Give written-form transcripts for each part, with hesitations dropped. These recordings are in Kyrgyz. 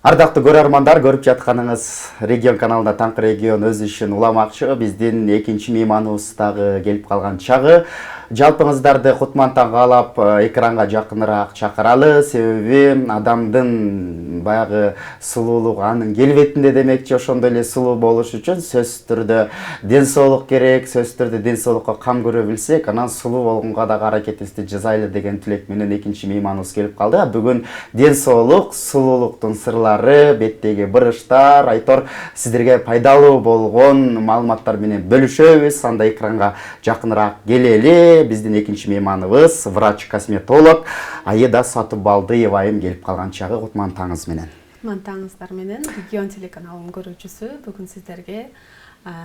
Ардактуу көрөрмандар, көрүп жатканыңыз Регион каналында Таңкы регион өз ишин уламакчы. Биздин экинчи мейманыбыз дагы келип калган чагы. Жалпыңыздарды Кутмантан каалап экранга жакыныраак чакыралы. Себеби адамдын баягы сулуулугу анын келбетинде демекчи, ошондой эле сулуу болуш үчүн сөзсүз түрдө ден соолук керек. Сөзсүз түрдө ден соолукка кам көрө билсек, анан сулуу болгонго дагы аракетибизди жасайлы деген тилек менен экинчи мейманыбыз келип калды. Бүгүн ден соолук, сулуулуктун сырлары, беттеги бырыштар, айтор сиздерге пайдалуу болгон маалыматтар менен бөлүшөбүз. Анда экранга жакыныраак келели. Биздин экинчи мейманыбыз врач-косметолог Аида Сатыбалдыева айым келип калган чагы. Кутмантаңыз менен. Кутмантаңыздар менен. Регион телеканалынын көрүүчүсү бүгүн сиздерге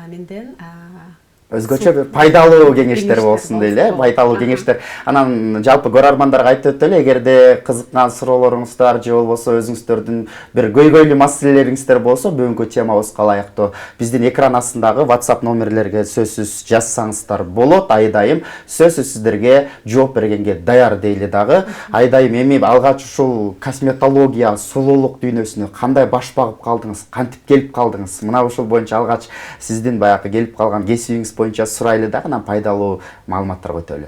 менден Өзгөчө бир пайдалуу кеңештер болсун дейли, пайдалуу кеңештер. Анан жалпы көрөрмандарга айтып өтөлү, эгерде кызыккан суроолоруңуздар же болбосо өзүңүздөрдүн бир көйгөйлүү маселелериңиздер болсо, бүгүнкү темабызга ылайыктуу биздин экран астындагы WhatsApp номерлерге сөзсүз жазсаңыздар болот. Айдайым сөзсүз сиздерге жооп бергенге даяр дейли дагы. Айдайым, эми алгач ушул косметология, сулуулук дүйнөсүнө кандай баш багып калдыңыз, кантип келип калдыңыз? Мына ушул боюнча алгач сиздин баягы келип калган кесибиңиз боюнча сурайлы дагы, анан пайдалуу маалыматтар өтөлү.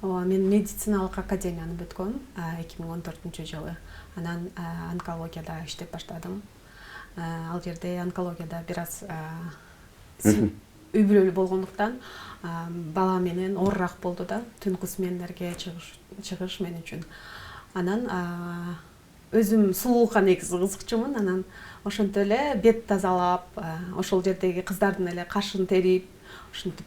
Мен медициналык академияны бүткөм 2014-жылы. Анан онкологияда иштеп баштадым. Ал жерде онкологияда бир аз үй бүлөлүү болгондуктан бала менен оорураак болду да. Түнкү сменлерге чыгыш мен үчүн. Анан өзүм сулуулукка негизи кызыкчумун. Анан ошентип эле бет тазалап, ошол жердеги кыздардын эле кашын терип, ушинтип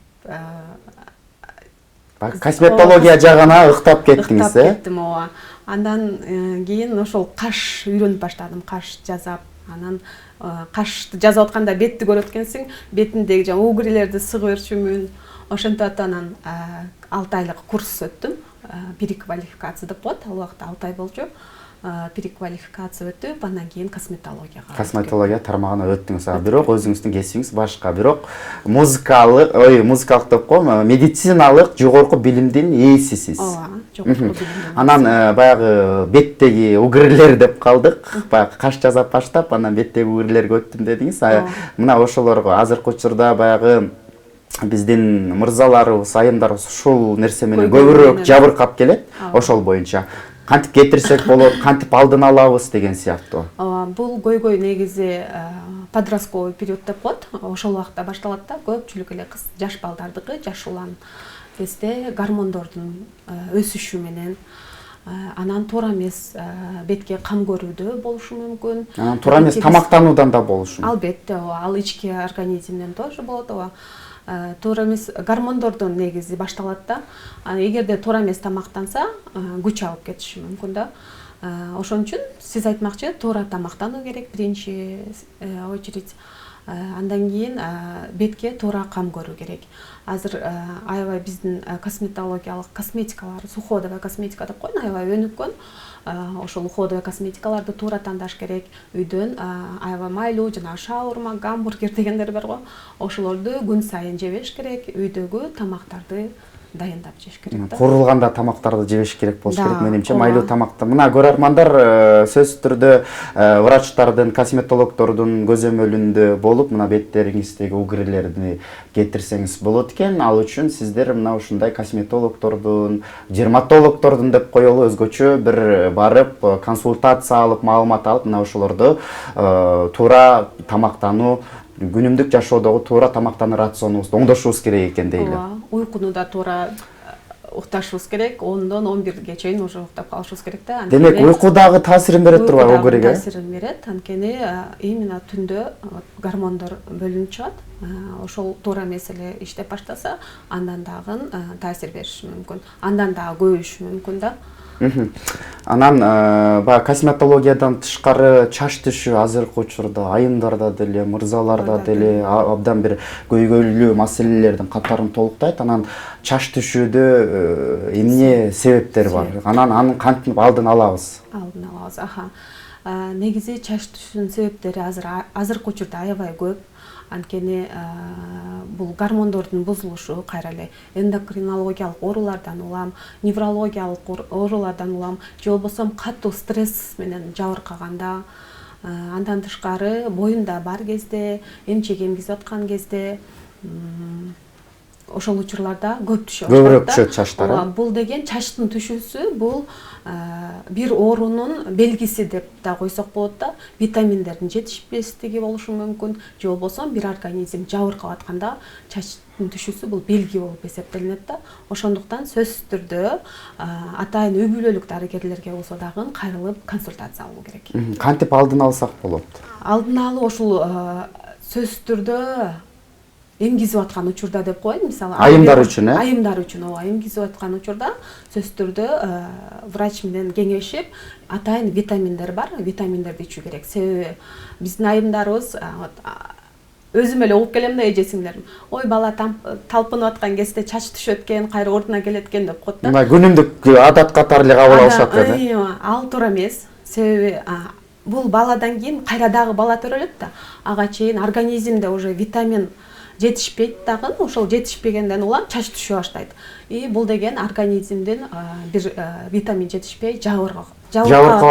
косметология жагына ыктап кеттиңиз, кеттим, ооба. Андан кийин ошол каш үйрөнүп баштадым, каш жасап. Анан кашты жасап атканда бетти көрөт экенсиң, бетиндеги жаңы угрилерди сыгып берчүмүн. Ошентип атып анан 6 айлык курс өттүм. Переквалификация деп коет, ал убакта 6 ай болчу. Переквалификация өтүп, андан кийин косметологияга. Косметология тармагына өттүңүз. Бирок өзүңүздүн кесибиңиз башка. Бирок музыкалык деп коем, медициналык жогорку билимдин ээсисиз. Ооба, жогорку билим. Анан баягы беттеги угрилер деп калдык. Баягы каш жасап баштап, анан беттеги угрилерге өттүм дедиңиз. Мына ошолорго азыркы учурда баягы биздин мырзаларыбыз, айымдарыбыз ушул нерсе менен көбүрөөк жабыркап келет. Ошол боюнча кантип кетирсек болот, кантип алдын алабыз деген сыяктуу. Бул көйгөй негизи подростковый период деп коет. Ошол убакта башталат да, көпчүлүк эле кыз, жаш балдардыкы, жаш улан кезде гормондордун өсүшү менен анан туура эмес бетке кам көрүүдө болушу мүмкүн. Анан туура эмес тамактануудан да болушу мүмкүн. Албетте, ал ички организмден тоже болот, ооба. Туура эмес гормондордон негизи башталат да. Эгерде туура эмес тамактанса, күч алып кетиши мүмкүн да. Ошон үчүн сиз айтмакчы, туура тамактануу керек биринчи очередь. Андан кийин бетке туура кам көрүү керек. Азыр аябай биздин косметологиялык косметикалар, уходовая косметика деп коет, аябай өнүккөн. Ошол уходовая косметикаларды туура тандаш керек. Үйдөн аябай майлуу, жана шаурма, гамбургер дегендер бар го. Ошолорду күн сайын жебеш керек. Үйдөгү тамактарды дайындап жеш керек. Курулганда тамактарды жебеш керек болуш керек, менимче майлуу тамакты. Мына көрөрмандар сөзсүз түрдө врачтардын, косметологдордун көзөмөлүндө болуп, мына беттериңиздеги угрилерди кетирсеңиз болот экен. Ал үчүн сиздер мына ушундай косметологдордун, дерматологдордун деп коелу, өзгөчө бир барып консультация алып, маалымат алып, мына ошолорду туура тамактануу, күнүмдүк жашоодогу туура тамактануу рационубузду оңдошубуз керек экен дейли. Уйкуну да туура укташыбыз керек. 10-дон 11-ге чейин уже уктап калышыбыз керек да. Демек уйку дагы таасирин берет турбайбы угриге? Таасирин берет. Анткени именно түндө гормондор бөлүнүп чыгат. Ошол туура эмес эле иштеп баштаса, андан дагы таасир бериши мүмкүн. Андан дагы көбөйүшү мүмкүн да. Анан косметологиядан тышкары чач түшүү азыркы учурда айымдарда деле, мырзаларда деле абдан бир көйгөйлүү маселелердин катарын толуктайт. Анан чач түшүүдө эмне себептер бар? Анан аны кантип алдын алабыз? Алдын алабыз, негизи чач түшүүнүн себептери азыркы учурда аябай көп. Анткени бул гормондордун бузулушу, кайра эле эндокринологиялык оорулардан улам, неврологиялык оорулардан улам, же болбосо катуу стресс менен жабыркаганда Андан тышкары боюнда бар кезде, эмчек эмгизип аткан кезде ошол учурларда көп түшө баштайт. Көбүрөөк түшөт чачтар. Бул деген чачтын түшүүсү бул бир оорунун белгиси деп да койсок болот да. Витаминдердин жетишпестиги болушу мүмкүн, же болбосо бир организм жабыркап атканда чачтын түшүүсү бул белги болуп эсептелинет да. Ошондуктан сөзсүз түрдө атайын үй бүлөлүк дарыгерлерге болсо дагы кайрылып консультация алуу керек. Кантип алдын алсак болот? Алдын алуу ушул сөзсүз түрдө эмгизип аткан учурда деп коеюн, мисалы айымдар үчүн, айымдар үчүн, ооба, эмгизип аткан учурда сөзсүз түрдө врач менен кеңешип, атайын витаминдер бар, витаминдерди ичүү керек. Себеби биздин айымдарыбыз өзүм эле угуп келем да, эжесиңдерим. Ой, бала талпынып аткан кезде чач түшөт экен, кайра ордуна келет экен деп коет да. Мына күнүмдүк адат катары эле кабыл алышат да. Ал туура эмес. Себеби бул баладан кийин кайра дагы бала төрөлөт да. Ага чейин организмде уже витамин жетишпейт дагы, ошол жетишпегенден улам чач түшө баштайт. Бул деген организмдин бир витамин жетишпей жабыркап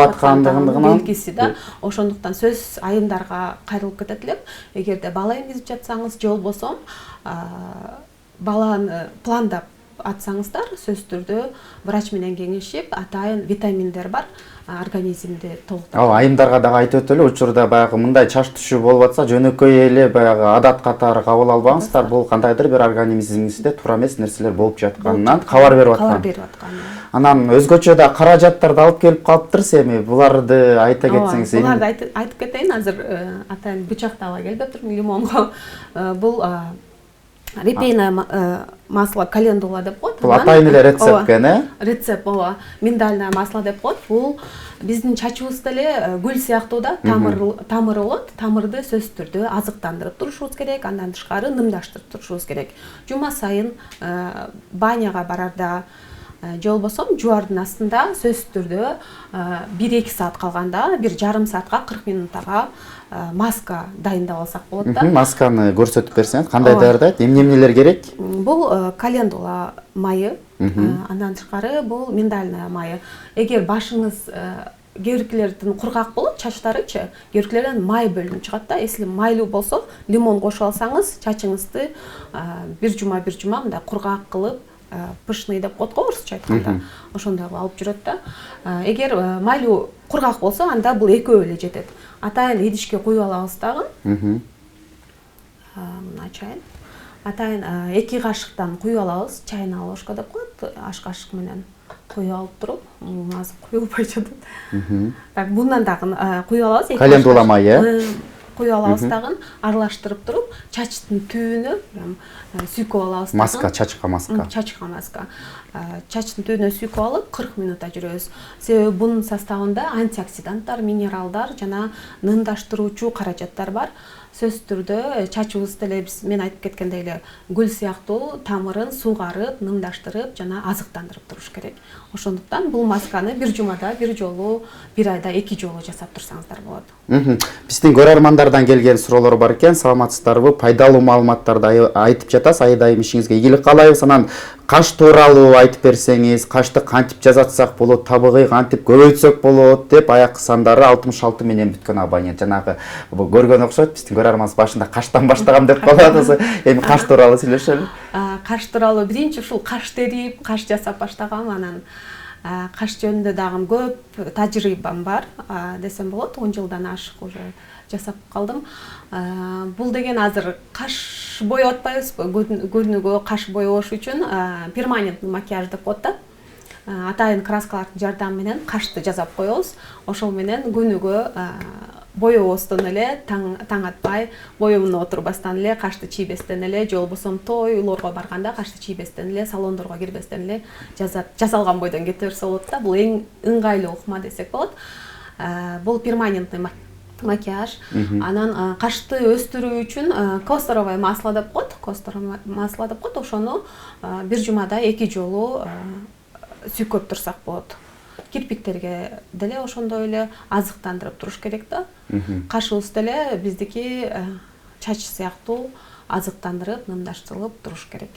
аткандыгынын белгиси да. Ошондуктан сөз айымдарга кайрылып кетет элем. Эгерде бала эмгизип жатсаңыз, же болбосо баланы пландап атсаңыздар, сөзсүз түрдө врач менен кеңешип, атайын витаминдер бар, организмди толуктайт. Айымдарга дагы айтып өтөлү, учурда баягы мындай чач түшүү болуп атса, жөнөкөй эле баягы адат катары кабыл албаңыздар. Бул кандайдыр бир организмиңизде туура эмес нерселер болуп жатканынан кабар берип аткан. Анан өзгөчө да каражаттарды алып келип калыптырсыз эми. Буларды айта кетсеңиз. Буларды айтып кетейин. Азыр атайын бычакты ала келип атырмын лимонго. Бул репейное масло календула деп коет. Бул атайын эле рецепт экен, Рецепт, ооба. Миндальное масло деп коет. Бул биздин чачыбызда эле гүл сыяктуу да, тамыры болот. Тамырды сөзсүз түрдө азыктандырып турушубуз керек, андан тышкары нымдаштырып турушубуз керек. Жума сайын баняга барарда, же болбосо жубардын астында сөзсүз түрдө 1-2 саат калганда, 1,5 саатка 40 минуттага маска дайындап алсак болот да. Масканы көрсөтүп берсеңиз, кандай даярдайт, эмнелер керек? Бул календула майы, андан тышкары бул миндальная майы. Эгер башыңыз кээ биркилердин кургак болот, чачтарычы, кээ биркилерден май бөлүнүп чыгат да. Эсли майлуу болсо, лимон кошуп алсаңыз, чачыңызды бир жума мындай кургак кылып, пышный деп коет го орусча айтканда, ошондой алып жүрөт да. Эгер майлуу кургак болсо, анда бул экөө эле жетет. Атайын идишке куюп алабыз дагы. Мына чайын. Атайын 2 кашыктан куюп алабыз, чайна ложка деп коет, аш кашык менен куюп алып туруп, азыр куюлбай жатат. Так, bundan дагы куюп алабыз. Календула майы. Куюп алабыз дагы, аралаштырып туруп, чачтын түбүнө сүйкөп алабыз. Маска, чачка маска. Чачка маска. Чачтын түбүнө сүйкөп алып 40 минутта жүрөбүз. Себеби бунун составында антиоксиданттар, минералдар жана нымдаштыруучу каражаттар бар. Сөзсүз түрдө чачыбызды эле мен айтып кеткендей эле гүл сыяктуу тамырын сугарып, нымдаштырып жана азыктандырып туруш керек. Ошондуктан бул масканы бир жумада бир жолу, бир айда 2 жолу жасап турсаңыздар болот. Биздин көрөрмандардан келген суроолор бар экен. Саламатсыздарбы? Пайдалуу маалыматтарды айтып жатасыз. Айдайым ишиңизге ийгилик каалайбыз. Анан каш тууралуу айтып берсеңиз, кашты кантип жазатсак болот, табыгы кантип көбөйтсөк болот деп аяк сандары 66 менен бүткөн абонент. Жанагы көргөн окшойт, биздин көрөрманыбыз башында каштан баштагам деп калат. Эми каш тууралуу сүйлөшөлү. Каш тууралуу биринчи ушул каш терип, каш жасап баштагам, анан каш жөнүндө дагы көп тажрыйбам бар десем болот. 10 жылдан ашык уже жасап калдым. Бул деген азыр каш боеп атпайбызбы? Күнүгө каш боебош үчүн перманентный макияж деп коет да. Атайын краскалардын жардамы менен кашты жасап коебуз. Ошол менен күнүгө боебостон эле, таң атпай, боебуна отурбастан эле, кашты чийбестен эле, же болбосо тойлорго барганда кашты чийбестен эле, салондорго кирбестен эле жасалган бойдон кете берсе болот да. Бул эң ыңгайлуу ыкма десек болот. Бул перманентный макияж. Анан кашты өстүрүү үчүн косторовое масло деп коет. Косторовое масло деп коет. Ошону бир жумада 2 жолу сүйкөп турсак болот. Кирпиктерге деле ошондой эле азыктандырып туруш керек да. Кашыбыз деле биздики чач сыяктуу азыктандырып, нымдаштырылып туруш керек.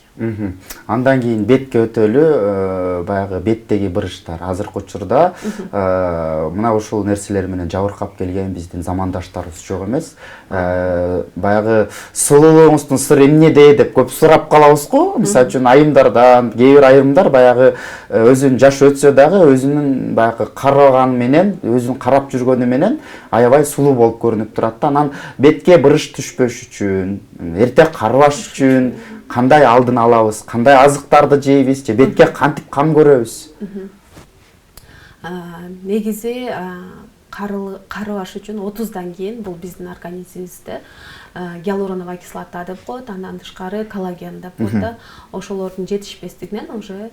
Андан кийин бетке өтөлү, баягы беттеги бырыштар. Азыркы учурда мына ушул нерселер менен жабыркап келген биздин замандаштарыбыз жок эмес. Баягы сулуулугуңуздун сыры эмнеде деп көп сурап калабыз го. Мисалы үчүн айымдардан, кээ бир айымдар баягы өзүнүн жашы өтсө дагы өзүнүн баягы караганы менен, өзүн карап жүргөнү менен аябай сулуу болуп көрүнүп турат да. Анан бетке бырыш түшпөш үчүн, эрте карыбаш үчүн кандай алдын алабыз, кандай азыктарды жейбиз же бетке кантип кам көрөбүз? Негизи карыбаш үчүн 30-дан кийин бул биздин организмибизде гиалуроновая кислота деп коет, андан тышкары коллаген деп коет да. Ошолордун жетишпестигинен уже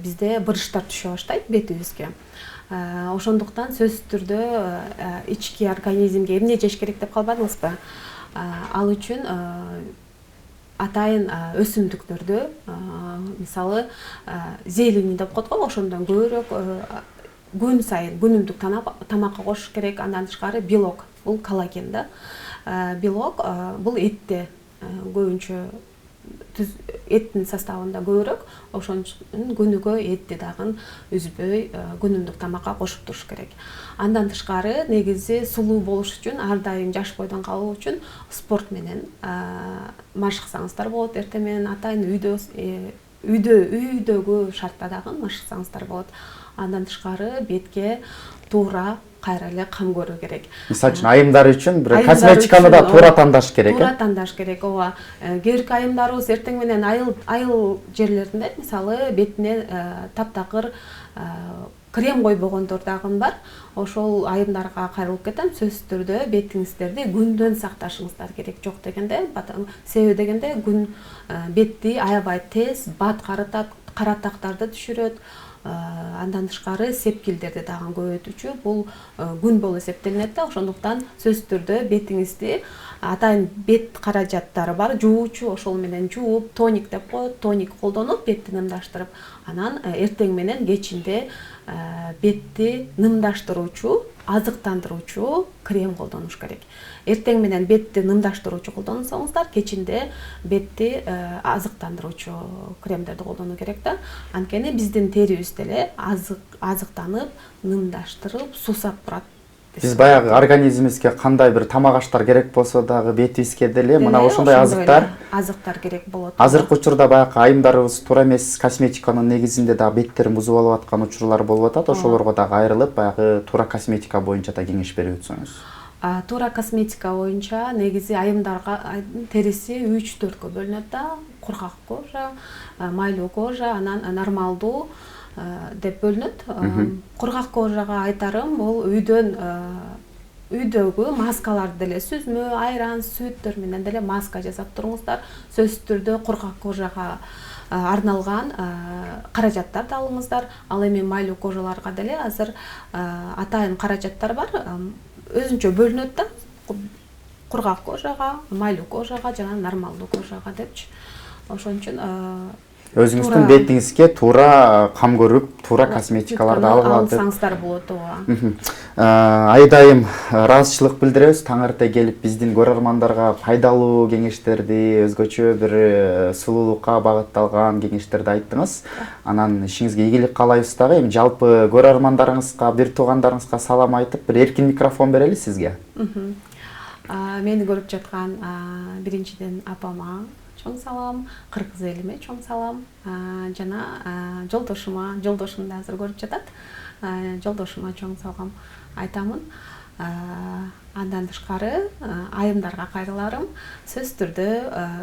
бизде бырыштар түшө баштайт бетибизге. Ошондуктан сөзсүз түрдө ички организмге эмне жеш керек деп калбадыңызбы? Ал үчүн атайын өсүмдүктөрдү, мисалы зелени деп коет го, ошондон көбүрөөк күн сайын күнүмдүк тамакка кошуш керек. Андан тышкары белок, бул коллаген да. Белок бул этте көбүнчө эттин составында көбүрөөк, ошон үчүн күнүгө этти дагы үзбөй күнүмдүк тамакка кошуп туруш керек. Андан тышкары негизи сулуу болуш үчүн, ар дайым жаш бойдон калуу үчүн спорт менен машыксаңыздар болот. Эртең менен атайын үйдөгү шартта дагы машыксаңыздар болот. Андан тышкары бетке туура кайра эле кам көрүү керек. Мисалы үчүн айымдар үчүн бир косметиканы да туура тандаш керек. Туура тандаш керек, ооба. Кээ бир айымдарыбыз эртең менен айыл жерлеринде мисалы бетине таптакыр крем койбогондор дагы бар. Ошол айымдарга кайрылып кетем. Сөзсүз түрдө бетиңиздерди күндөн сакташыңыздар керек. Жок дегенде, себеби дегенде күн бетти аябай тез бат каратат, каратактарды түшүрөт. Андан тышкары сепкилдерди дагы көбөйтүүчү бул күн болуп эсептелинет да. Ошондуктан сөзсүз түрдө бетиңизди атайын бет каражаттары бар, жуучу, ошол менен жууп, тоник деп коет, тоник колдонуп бетти нымдаштырып, анан эртең менен кечинде бетти нымдаштыруучу, азыктандыруучу крем колдонуш керек. Эртең менен бетти нымдаштыруучу колдонсоңуздар, кечинде бетти азыктандыруучу кремдерди колдонуу керек да. Анткени биздин терибиз деле азыктанып, нымдаштырып, суусап турат. Биз баягы организмибизге кандай бир тамак аштар керек болсо дагы бетибизге деле мына ошондой азыктар керек болот. Азыркы учурда баягы айымдарыбыз туура эмес косметиканын негизинде дагы беттерин бузуп алып аткан учурлар болуп атат. Ошолорго дагы айрылып баягы туура косметика боюнча да кеңеш берип өтсөңүз. Туура косметика боюнча негизи айымдарга териси 3-4кө бөлүнөт да. Кургак кожа, майлуу кожа, анан нормалдуу деп бөлүнөт. Кургак кожага айтарым, бул үйдөгү маскаларды деле сүзмө, айран, сүттөр менен деле маска жасап туруңуздар. Сөзсүз түрдө кургак кожага арналган каражаттарды алыңыздар. Ал эми майлуу кожаларга деле азыр атайын каражаттар бар. Өзүнчө бөлүнөт да. Кургак кожага, майлуу кожага жана нормалдуу кожага депчи. Ошон үчүн өзүңүздүн бетиңизге туура кам көрүп, туура косметикаларды алсаңыздар болот. Айдайым ыраазычылык билдиребиз. Таң эрте келип биздин көрөрмандарга пайдалуу кеңештерди, өзгөчө бир сулуулукка багытталган кеңештерди айттыңыз. Анан ишиңизге ийгилик каалайбыз дагы. Эми жалпы көрөрмандарыңызга, бир туугандарыңызга салам айтып, бир эркин микрофон берели сизге. Мени көрүп жаткан биринчиден апама чоң салам, кыргыз элиме чоң салам, жана жолдошум да азыр көрүп жатат. Жолдошума чоң салам айтамын. Андан тышкары айымдарга кайрыларым, сөзсүз түрдө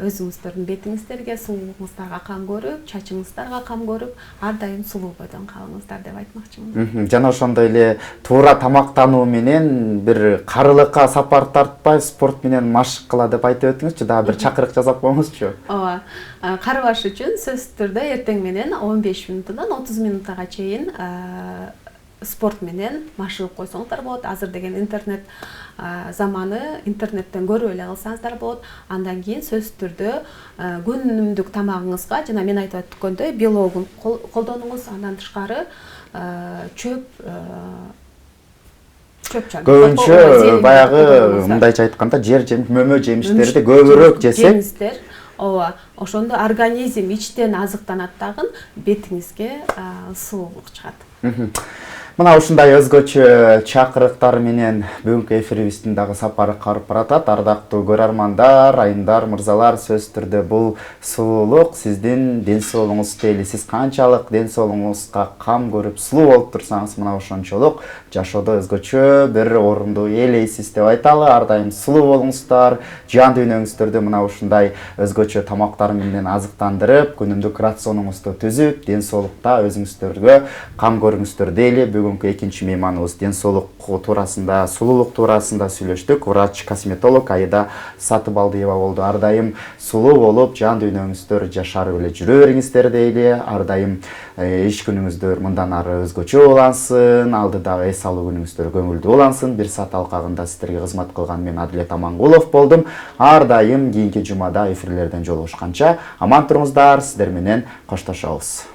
өзүңүздөрдүн бетиңиздерге, сулуулугуңуздарга кам көрүп, чачыңыздарга кам көрүп, ар дайым сулуу бойдон калыңыздар деп айтмакчымын. Жана ошондой эле туура тамактануу менен бир карылыкка сапар тартпай, спорт менен машык кыла деп айтып өтүңүзчү, дагы бир чакырык жасап коюңузчу. Ооба. Карыбаш үчүн сөзсүз түрдө эртең менен 15 мүнөттөн 30 минуттага чейин спорт менен машыгып койсоңуздар болот. Азыр деген интернет заманы, интернеттен көрүп эле калсаңыздар болот. Андан кийин сөзсүз түрдө күнүмдүк тамагыңызга жана мен айтып өткөндөй белогун колдонуңуз. Андан тышкары чөп көбүнчө баягы мындайча айтканда жер мөмө жемиштерди көбүрөөк жесек, жемистер, ооба, ошондо организм ичтен азыктанат дагы, бетиңизге сулуулук чыгат. Мына ушундай өзгөчө чакырыктар менен бүгүнкү эфирибиздин дагы сапары карып баратат. Ардактуу көрөрмандар, айымдар, мырзалар, сөзсүз түрдө бул сулуулук сиздин ден соолугуңуз дейли. Сиз канчалык ден соолугуңузга кам көрүп сулуу болуп турсаңыз, мына ошончолук жашоодо өзгөчө бир орунду ээлейсиз деп айталы. Ар дайым сулуу болуңуздар, жан дүйнөңүздөрдү мына ушундай өзгөчө тамактар менен азыктандырып, күнүмдүк рационуңузду түзүп, ден соолукта өзүңүздөргө кам көрүңүздөр дейли. Бүгүнкү экинчи мейманыбыз ден соолук туурасында, сулуулук туурасында сүйлөштүк. Врач-косметолог Аида Сатыбалдиева болду. Ар дайым сулуу болуп, жан дүйнөңүздөр жашарып эле жүрө бериңиздер дейли. Ар дайым иш күнүңүздөр мындан ары өзгөчө улансын, алдыдагы эс алуу күнүңүздөр көңүлдүү улансын. Бир саат алкагында сиздерге кызмат кылган мен Адилет Амангулов болдум. Ар дайым кийинки жумада эфирлерден жолугушканча аман туруңуздар, сиздер менен коштошобуз.